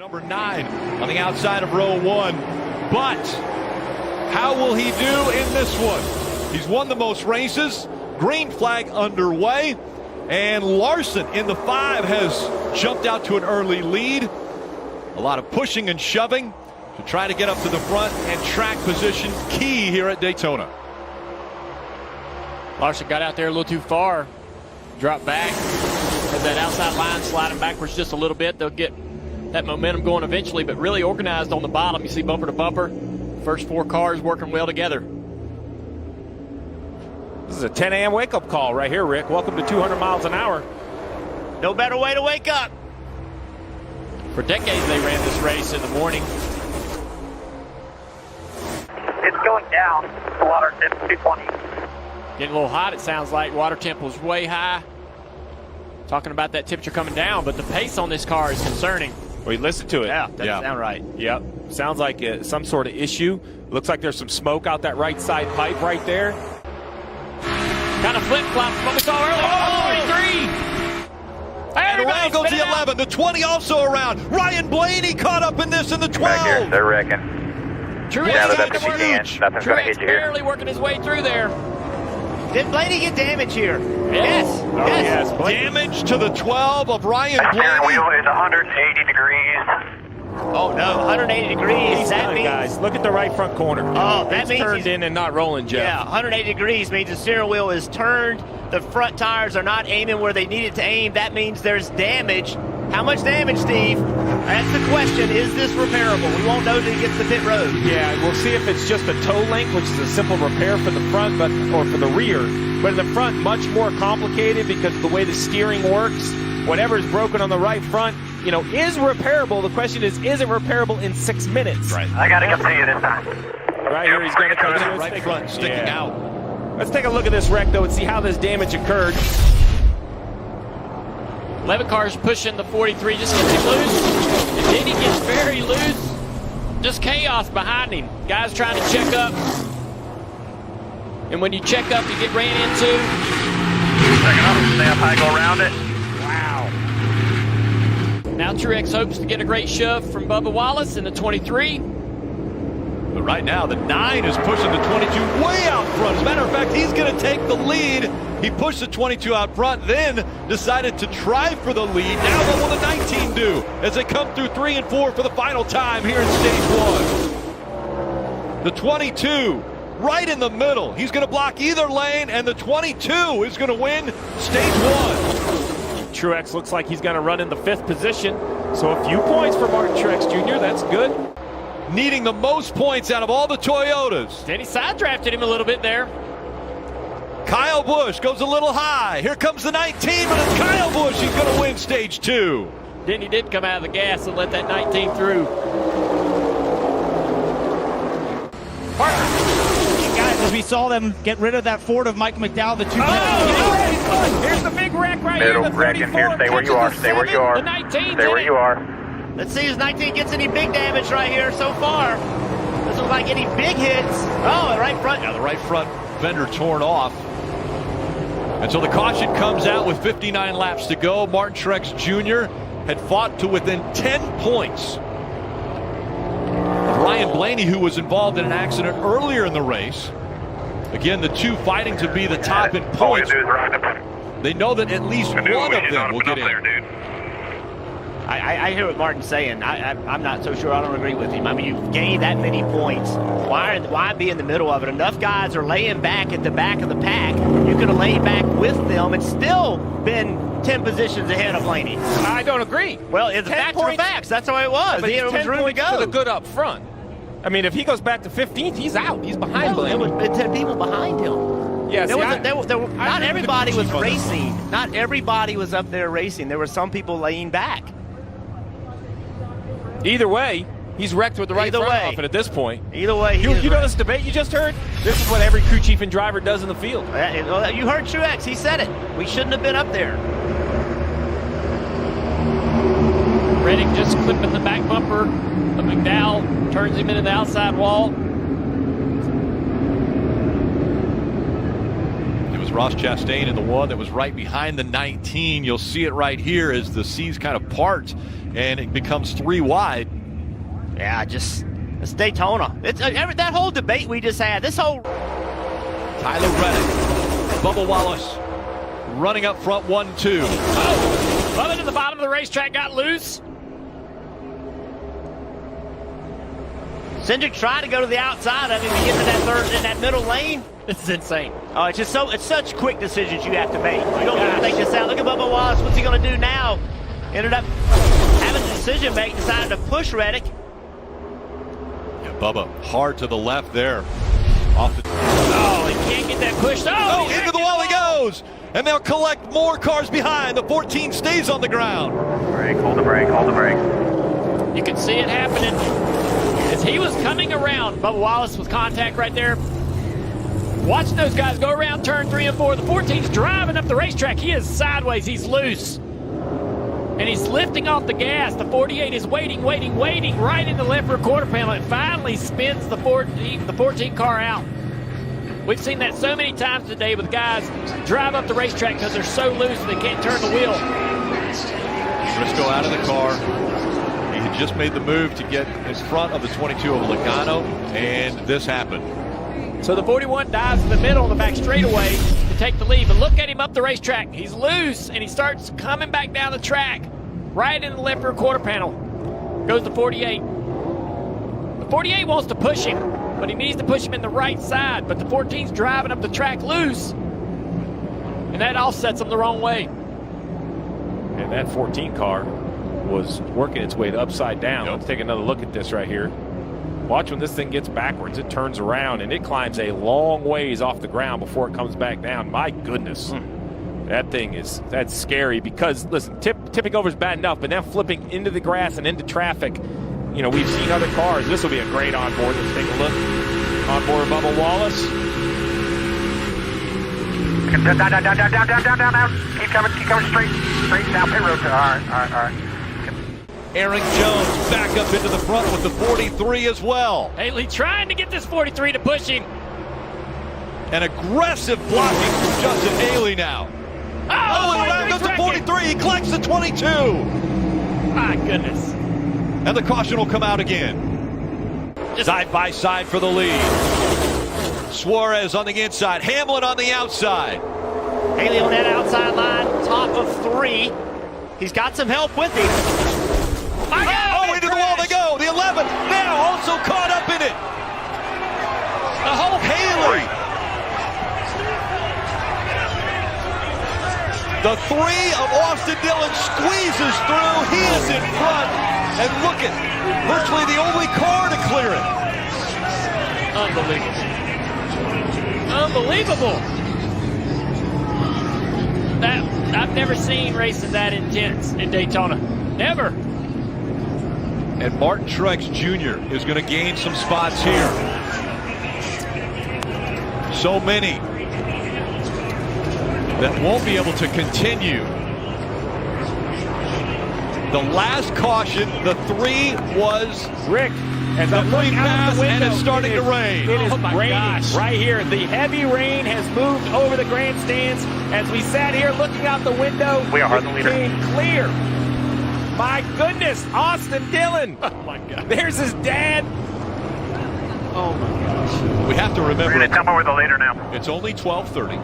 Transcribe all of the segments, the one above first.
Number 9 on the outside of row 1. But how will he do in this one? He's won the most races. Green flag underway. And Larson in the 5 has jumped out to an early lead. A lot of pushing and shoving to try to get up to the front, and track position key here at Daytona. Larson got out there a little too far. Dropped back. Has that outside line sliding backwards just a little bit. They'll get that momentum going eventually, but really organized on the bottom. You see bumper to bumper. First 4 cars working well together. This is a 10 a.m. wake-up call right here, Rick. Welcome to 200 miles an hour. No better way to wake up. For decades, they ran this race in the morning. It's going down. The water temp 220. Getting a little hot, it sounds like. Water temp was way high. Talking about that temperature coming down, but the pace on this car is concerning. Well, you listen to it. Yeah, doesn't sound right. Yep. Sounds like some sort of issue. Looks like there's some smoke out that right side pipe right there. Kind of flip-flops from what we saw earlier. Oh, 23! And around goes the 11. The 20 also around. Ryan Blaney caught up in this in the 12. Back here, they're wrecking. Truex Gather that if you can. Nothing's going to hit you here. barely working his way through there. Did Blaney get damage here? Yes. Oh, yes. Damage to the 12 of Ryan The steering Blaney. wheel is 180 degrees. Oh no, 180 degrees. He's That done, means, guys. Look at the right front corner. Oh, that it's means turned he's- in and not rolling, Jeff. yeah, 180 degrees means the steering wheel is turned. The front tires are not aiming where they need it to aim. That means there's damage. How much damage, Steve? That's the question. Is this repairable? We won't know until he gets to pit road. Yeah, we'll see if it's just a toe link, which is a simple repair for the front, or for the rear. But in the front, much more complicated because of the way the steering works. Whatever is broken on the right front, is repairable. The question is it repairable in 6 minutes? Right. I got to come see you this time. Right here, he's going to come in. Right front sticking out. Let's take a look at this wreck, though, and see how this damage occurred. 11 cars pushing the 43, just gets him loose. And then he gets very loose. Just chaos behind him. Guys trying to check up. And when you check up, you get ran into. Second up, stay up high, go around it. Wow. Now Truex hopes to get a great shove from Bubba Wallace in the 23. But right now, the 9 is pushing the 22 way out front. As a matter of fact, he's going to take the lead. He pushed the 22 out front, then decided to try for the lead. Now what will the 19 do as they come through 3 and 4 for the final time here in stage 1? The 22 right in the middle. He's going to block either lane, and the 22 is going to win stage 1. Truex looks like he's going to run in the 5th position. So a few points for Martin Truex Jr. That's good. Needing the most points out of all the Toyotas. Then he side-drafted him a little bit there. Kyle Busch goes a little high. Here comes the 19, but it's Kyle Busch. He's going to win stage 2. Then he did come out of the gas and let that 19 through. Guys, as we saw them get rid of that Ford of Mike McDowell, the 2 Here's the big wreck right Middle, here. The wrecking 34 here. Stay where you are. Stay where you are. The 19 Stay where you are. Let's see if 19 gets any big damage right here so far. Doesn't look like any big hits. Oh, the right front. Yeah, the right front fender torn off. And so the caution comes out with 59 laps to go. Martin Truex Jr. had fought to within 10 points of Ryan Blaney, who was involved in an accident earlier in the race. Again, the 2 fighting to be the top in All we points. do is ride up. They know that at least one of them will get in. I hear what Martin's saying. I'm not so sure. I don't agree with him. I mean, you've gained that many points. Why be in the middle of it? Enough guys are laying back at the back of the pack. You could have laid back with them and still been 10 positions ahead of Blaney. I don't agree. Well, it's the facts are facts. That's the way it was. But There was 10 room to points go. for the good up front. I mean, if he goes back to 15th, he's out. He's behind There Blaney. was 10 people behind him. Yeah, Not everybody was racing. Not everybody was up there racing. There were some people laying back. Either way, he's wrecked with the right Either front way. off it at this point. Either way, he You is know right. this debate you just heard? This is what every crew chief and driver does in the field. Well, you heard Truex. He said it. We shouldn't have been up there. Reddick just clipping the back bumper. But McDowell turns him into the outside wall. It's Ross Chastain in the one that was right behind the 19. You'll see it right here as the C's kind of part and it becomes 3 wide. Yeah, it's Daytona. That whole debate we just had, this whole... Tyler Reddick, Bubba Wallace running up front 1-2. Oh, Bubba to the bottom of the racetrack got loose. Cindric tried to go to the outside of him to get to that in that middle lane. This is insane. Oh, it's such quick decisions you have to make. You don't have to think this out. Look at Bubba Wallace. What's he going to do now? Ended up having a decision make, decided to push Reddick. Yeah, Bubba hard to the left there. Off the... Oh, he can't get that push. Oh, into the wall he goes. And they'll collect more cars behind. The 14 stays on the ground. Brake, hold the brake, hold the brake. You can see it happening. As he was coming around, Bubba Wallace with contact right there. Watching those guys go around turn 3 and 4. The 14's driving up the racetrack. He is sideways. He's loose. And he's lifting off the gas. The 48 is waiting right in the left rear quarter panel. It finally spins the 14 car out. We've seen that so many times today with guys drive up the racetrack because they're so loose they can't turn the wheel. Briscoe out of the car. He had just made the move to get in front of the 22 of Logano, and this happened. So the 41 dives in the middle on the back straightaway to take the lead. But look at him up the racetrack. He's loose, and he starts coming back down the track. Right in the left rear quarter panel goes the 48. The 48 wants to push him, but he needs to push him in the right side. But the 14's driving up the track loose, and that offsets him the wrong way. And that 14 car was working its way upside down. Yep. Let's take another look at this right here. Watch when this thing gets backwards. It turns around and it climbs a long ways off the ground before it comes back down. My goodness. That thing that's scary because, listen, tipping over is bad enough, but then flipping into the grass and into traffic, you know, we've seen other cars. This will be a great onboard. Let's take a look. Onboard Bubba Wallace. Down. Keep coming straight down pit road. All right. Aaron Jones back up into the front with the 43 as well. Haley trying to get this 43 to push him. An aggressive blocking from Justin Haley now. Oh, and around goes the 43. He collects the 22. My goodness. And the caution will come out again. Side by side for the lead. Suarez on the inside. Hamlin on the outside. Haley on that outside line, top of 3. He's got some help with him. Oh, into the wall they go. The 11 now also caught up in it. The whole Haley. The 3 of Austin Dillon squeezes through. He is in front. And look at virtually the only car to clear it. Unbelievable. I've never seen races that intense in Daytona. Never. And Martin Truex Jr. is going to gain some spots here. So many that won't be able to continue. The last caution, the 3 was Rick, as the I look 3 out pass, the window, and it's starting to rain. It is Oh my raining gosh. right here. The heavy rain has moved over the grandstands. As we sat here looking out the window, We are it the leader. became clear. My goodness, Austin Dillon. Oh my God. There's his dad. Oh my gosh. We have to We're remember going to come over the leader now. it's only 12:30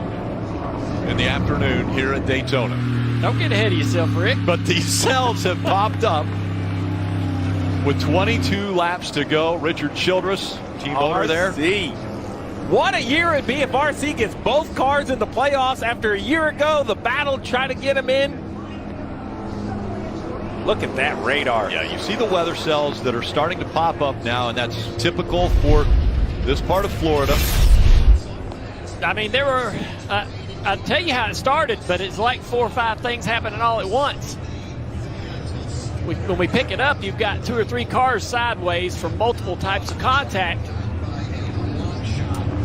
in the afternoon here at Daytona. Don't get ahead of yourself, Rick. But these cells have popped up with 22 laps to go. Richard Childress, team owner there. RC. What a year it'd be if RC gets both cars in the playoffs after a year ago. The battle trying to get him in. Look at that radar. Yeah, you see the weather cells that are starting to pop up now, and that's typical for this part of Florida. I mean, there were, I'll tell you how it started, but it's like 4 or 5 things happening all at once. When we pick it up, you've got 2 or 3 cars sideways from multiple types of contact.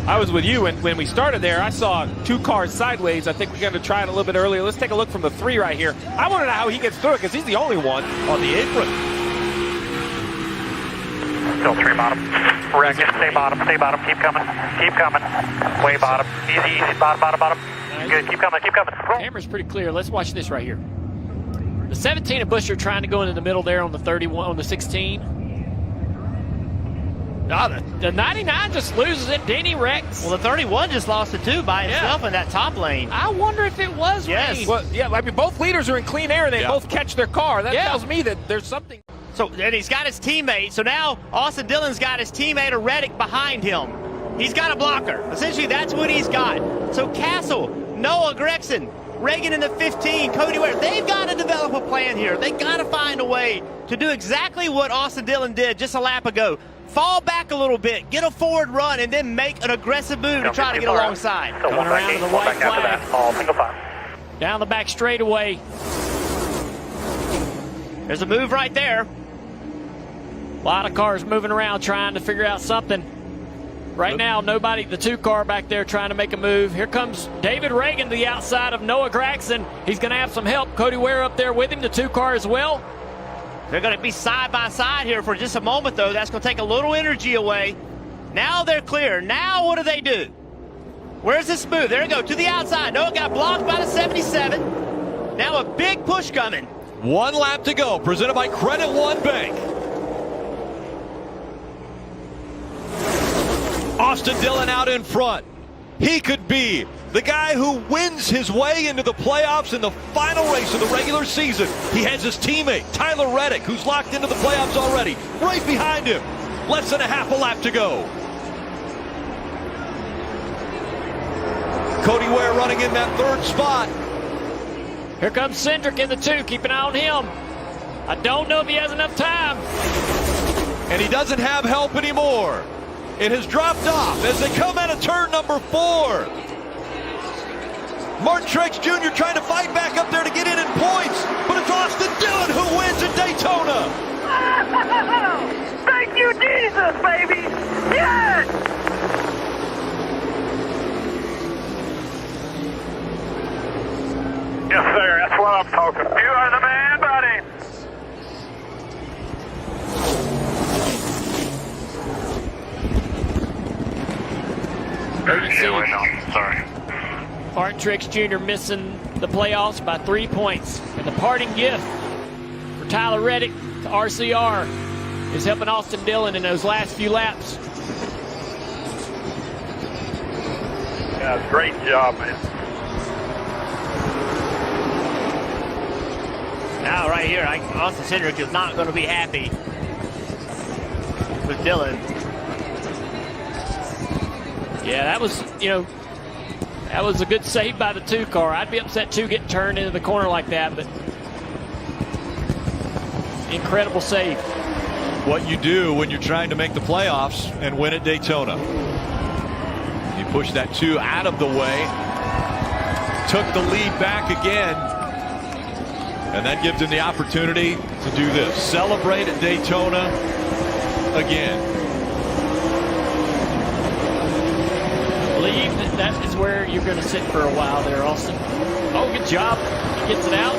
I was with you, and when we started there, I saw 2 cars sideways. I think we're going to try it a little bit earlier. Let's take a look from the 3 right here. I want to know how he gets through it because he's the only one on the apron. Still 3 bottom. Wreck it. Stay bottom. Keep coming. Way bottom. Easy. Bottom. Good, keep coming, keep coming. Camera's pretty clear. Let's watch this right here. The 17 of Busher trying to go into the middle there on the 31, on the 16. The 99 just loses it. Denny Rex. Well, the 31 just lost it too by himself in that top lane. I wonder if it was rain. Well, yeah, I mean, both leaders are in clean air. They both catch their car. That tells me that there's something. So, and he's got his teammate. So now Austin Dillon's got his teammate, Reddick, behind him. He's got a blocker. Essentially, that's what he's got. So Castle, Noah Gregson, Reagan in the 15, Cody Ware, they've got to develop a plan here. They got to find a way to do exactly what Austin Dillon did just a lap ago. Fall back a little bit, get a forward run, and then make an aggressive move to try to get alongside. So Coming around to the white flag. All single file. Down the back straightaway. There's a move right there. A lot of cars moving around trying to figure out something. Right now, nobody, the 2 car back there trying to make a move. Here comes David Reagan to the outside of Noah Gregson. He's going to have some help. Cody Ware up there with him, the 2 car as well. They're going to be side by side here for just a moment, though. That's going to take a little energy away. Now they're clear. Now what do? Where's this move? There we go, to the outside. Noah got blocked by the 77. Now a big push coming. 1 lap to go, presented by Credit One Bank. Austin Dillon out in front. He could be the guy who wins his way into the playoffs in the final race of the regular season. He has his teammate, Tyler Reddick, who's locked into the playoffs already, right behind him. Less than a half a lap to go. Cody Ware running in that 3rd spot. Here comes Cindric in the 2. Keep an eye on him. I don't know if he has enough time. And he doesn't have help anymore. It has dropped off as they come out of turn number 4. Martin Truex Jr. trying to fight back up there to get in points, but it's Austin Dillon who wins at Daytona. Thank you, Jesus, baby. Yes! Yes, sir. That's what I'm talking. You are the man, buddy. Sorry. Martin Truex Jr. missing the playoffs by 3 points. And the parting gift for Tyler Reddick to RCR is helping Austin Dillon in those last few laps. Yeah, great job, man. Now right here, Austin Cindric is not going to be happy with Dillon. Yeah, that was, that was a good save by the 2 car. I'd be upset too getting turned into the corner like that, but incredible save. What you do when you're trying to make the playoffs and win at Daytona. You push that 2 out of the way, took the lead back again, and that gives him the opportunity to do this. Celebrate at Daytona again. Believe that is where you're going to sit for a while there, Austin. Oh, good job. He gets it out.